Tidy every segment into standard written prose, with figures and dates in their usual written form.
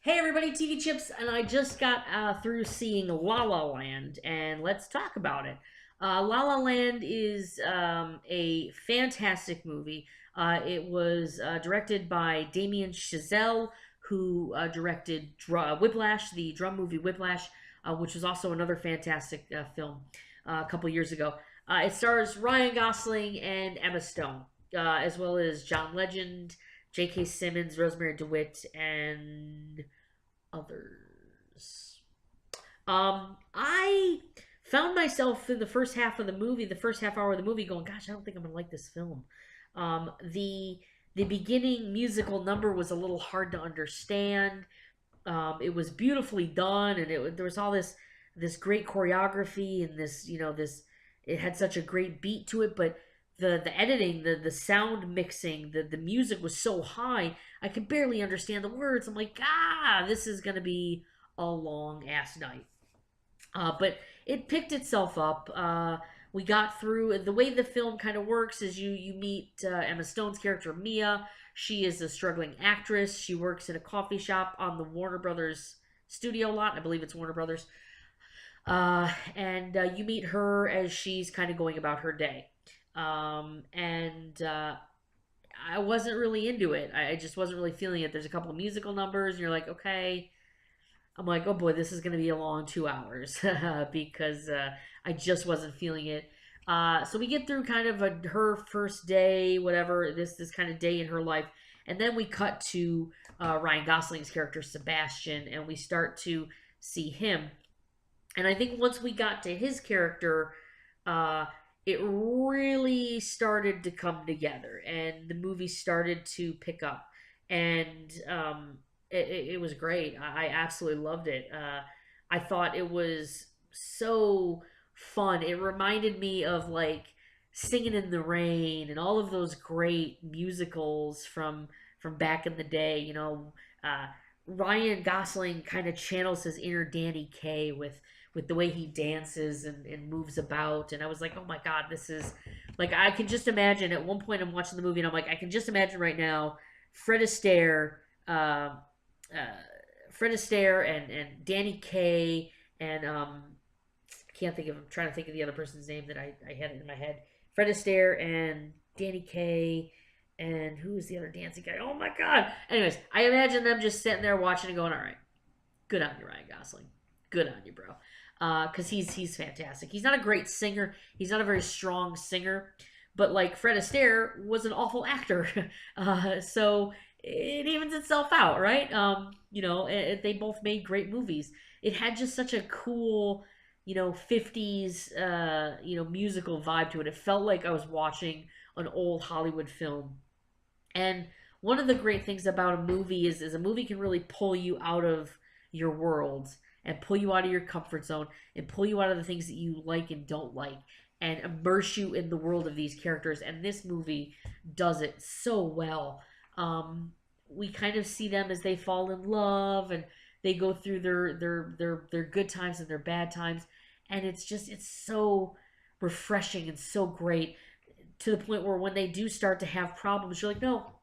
Hey everybody, TV Chips, and I just got through seeing La La Land, and let's talk about it. La La Land is a fantastic movie. It was directed by Damien Chazelle, who directed Whiplash, the drum movie Whiplash, which was also another fantastic film a couple years ago. It stars Ryan Gosling and Emma Stone, as well as John Legend, J.K. Simmons, Rosemarie DeWitt, and others. I found myself in the first half of the movie, the first half hour of the movie, going, "Gosh, I don't think I'm gonna like this film." The beginning musical number was a little hard to understand. It was beautifully done, and there was all this great choreography and this it had such a great beat to it, but the editing, the sound mixing, the music was so high, I could barely understand the words. I'm like, this is gonna be a long ass night. But it picked itself up. We got through. The way the film kind of works is you meet Emma Stone's character Mia. She is a struggling actress. She works in a coffee shop on the Warner Brothers studio lot. I believe it's Warner Brothers. And you meet her as she's kind of going about her day. And I wasn't really into it. I just wasn't really feeling it. There's a couple of musical numbers, and you're like, okay. I'm like, oh boy, this is going to be a long 2 hours because I just wasn't feeling it. So we get through kind of her first day, whatever, this kind of day in her life. And then we cut to Ryan Gosling's character, Sebastian, and we start to see him. And I think once we got to his character, uh, it really started to come together, and the movie started to pick up. And it was great. I absolutely loved it. I thought it was so fun. It reminded me of like Singing in the Rain and all of those great musicals from back in the day. Ryan Gosling kind of channels his inner Danny Kaye with the way he dances and moves about. And I was like, oh my god, this is like, I can just imagine. At one point, I'm watching the movie and I'm like, I can just imagine right now Fred Astaire. Uh, Fred Astaire and Danny Kaye and I can't think of. I'm trying to think of the other person's name that I had it in my head. Fred Astaire and Danny Kaye and who is the other dancing guy? Oh my god! Anyways, I imagine them just sitting there watching and going, "All right, good on you, Ryan Gosling. Good on you, bro." Because he's fantastic. He's not a great singer. He's not a very strong singer, but like Fred Astaire was an awful actor. So it evens itself out, right? They both made great movies. It had just such a cool, 50s, musical vibe to it. It felt like I was watching an old Hollywood film. And one of the great things about a movie is a movie can really pull you out of your world and pull you out of your comfort zone and pull you out of the things that you like and don't like and immerse you in the world of these characters. And this movie does it so well. We kind of see them as they fall in love and they go through their good times and their bad times, and it's so refreshing and so great to the point where when they do start to have problems, you're like, no,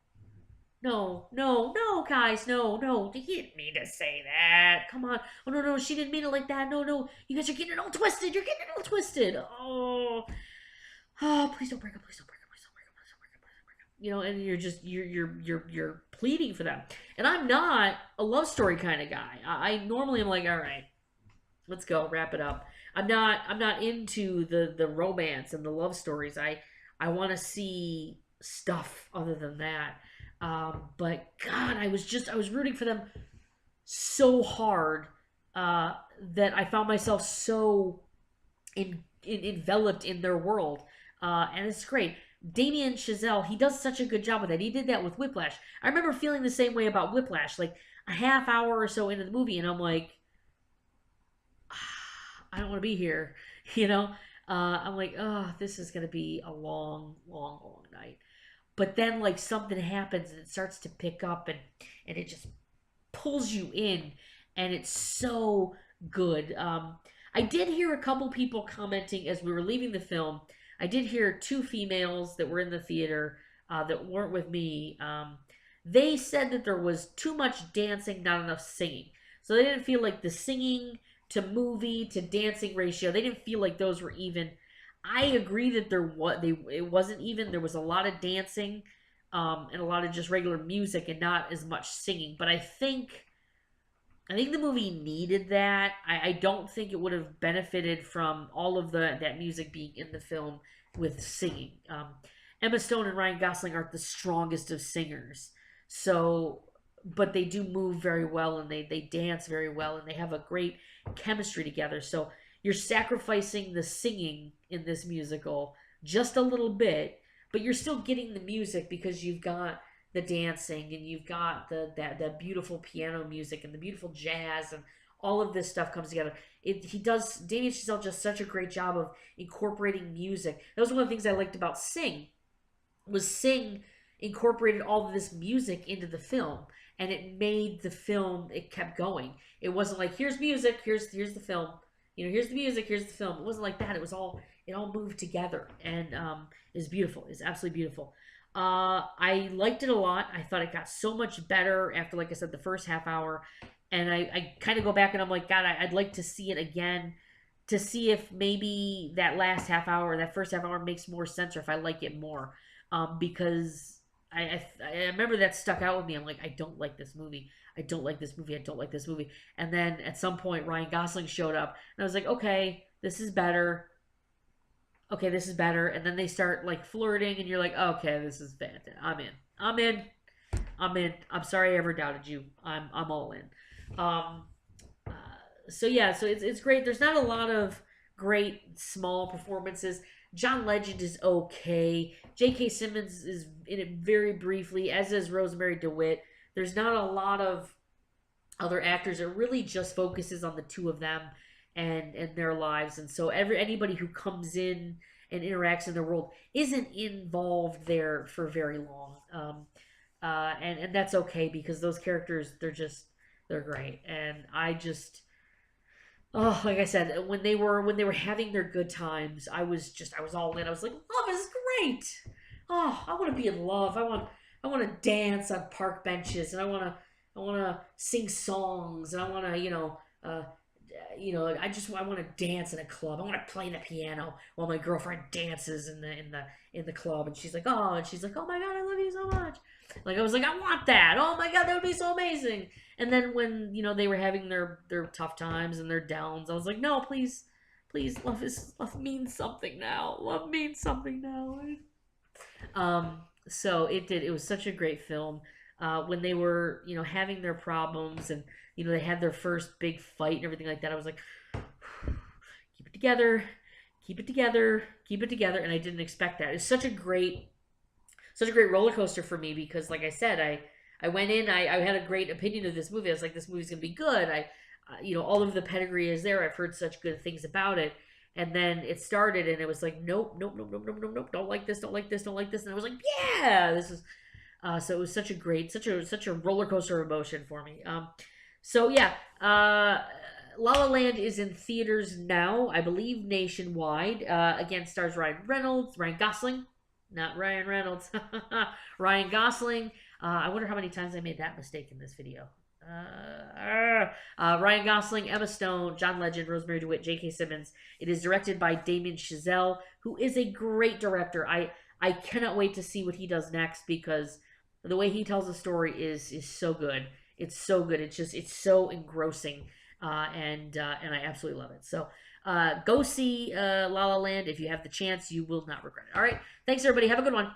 no, no, no, guys, no, no, you didn't mean to say that. Come on. Oh, no, no, she didn't mean it like that. No, no, you guys are getting it all twisted. You're getting it all twisted. Oh, please don't break up. Please don't break up. Please don't break up. Please don't break up. Please don't break up. And you're just you're pleading for them. And I'm not a love story kind of guy. I normally am like, all right, let's go, wrap it up. I'm not into the romance and the love stories. I want to see stuff other than that. But God, I was rooting for them so hard that I found myself so enveloped in their world, and it's great. Damien Chazelle, he does such a good job with that. He did that with Whiplash. I remember feeling the same way about Whiplash, like a half hour or so into the movie, and I'm like, I don't want to be here, you know. I'm like, oh, this is gonna be a long, long, long night. But then like something happens and it starts to pick up and it just pulls you in, and it's so good. I did hear a couple people commenting as we were leaving the film. I did hear two females that were in the theater that weren't with me they said that there was too much dancing, not enough singing. So they didn't feel like the singing to movie to dancing ratio, they didn't feel like those were even. I agree that it wasn't even. There was a lot of dancing, and a lot of just regular music and not as much singing. But I think the movie needed that. I don't think it would have benefited from all of that music being in the film with singing. Emma Stone and Ryan Gosling aren't the strongest of singers, so but they do move very well and they dance very well and they have a great chemistry together. So you're sacrificing the singing in this musical just a little bit, but you're still getting the music because you've got the dancing and you've got that beautiful piano music and the beautiful jazz and all of this stuff comes together. Damien Chazelle does such a great job of incorporating music. That was one of the things I liked about Sing incorporated all of this music into the film, and it made the film, it kept going. It wasn't like, here's music, here's the film, here's the music, here's the film. It wasn't like that. It all moved together, and it's beautiful. It's absolutely beautiful. I liked it a lot. I thought it got so much better after, like I said, the first half hour. And I kind of go back and I'm like, God, I'd like to see it again to see if maybe that last half hour, that first half hour makes more sense or if I like it more. Because I remember that stuck out with me. I'm like, I don't like this movie. I don't like this movie. I don't like this movie. And then at some point, Ryan Gosling showed up and I was like, okay, this is better. Okay, this is better. And then they start like flirting, and you're like, okay, this is fantastic. I'm in. I'm in. I'm in. I'm sorry I ever doubted you. I'm all in. Um, uh, so yeah, so it's great. There's not a lot of great small performances. John Legend is okay. J.K. Simmons is in it very briefly, as is Rosemarie DeWitt. There's not a lot of other actors. It really just focuses on the two of them and their lives. And so anybody who comes in and interacts in the world isn't involved there for very long. And that's okay because those characters, they're great. And like I said, when they were having their good times, I was all in. I was like, love is great. Oh, I want to be in love. I want to dance on park benches, and I want to sing songs, and I want to I want to dance in a club. I want to play the piano while my girlfriend dances in the club, and she's like, oh, my God, I love you so much. Like I was like, I want that. Oh my God, that would be so amazing. And then when they were having their tough times and their downs, I was like, no, please, love means something now. Love means something now. So it did. It was such a great film. When they were having their problems and they had their first big fight and everything like that, I was like, keep it together, keep it together, keep it together. And I didn't expect that. It's such a great roller coaster for me because, like I said, I went in, I had a great opinion of this movie. I was like, this movie's gonna be good. All of the pedigree is there. I've heard such good things about it. And then it started, and it was like, nope, nope, nope, nope, nope, nope, nope. Don't like this, don't like this, don't like this. And I was like, yeah, this is. So it was such a roller coaster of emotion for me. So yeah, La La Land is in theaters now, I believe nationwide. Again, stars Ryan Gosling, not Ryan Reynolds, Ryan Gosling. I wonder how many times I made that mistake in this video. Ryan Gosling, Emma Stone, John Legend, Rosemarie DeWitt, J.K. Simmons. It is directed by Damien Chazelle, who is a great director. I cannot wait to see what he does next because the way he tells the story is so good. It's so good. It's so engrossing, and I absolutely love it. So go see La La Land if you have the chance. You will not regret it. All right, thanks everybody. Have a good one.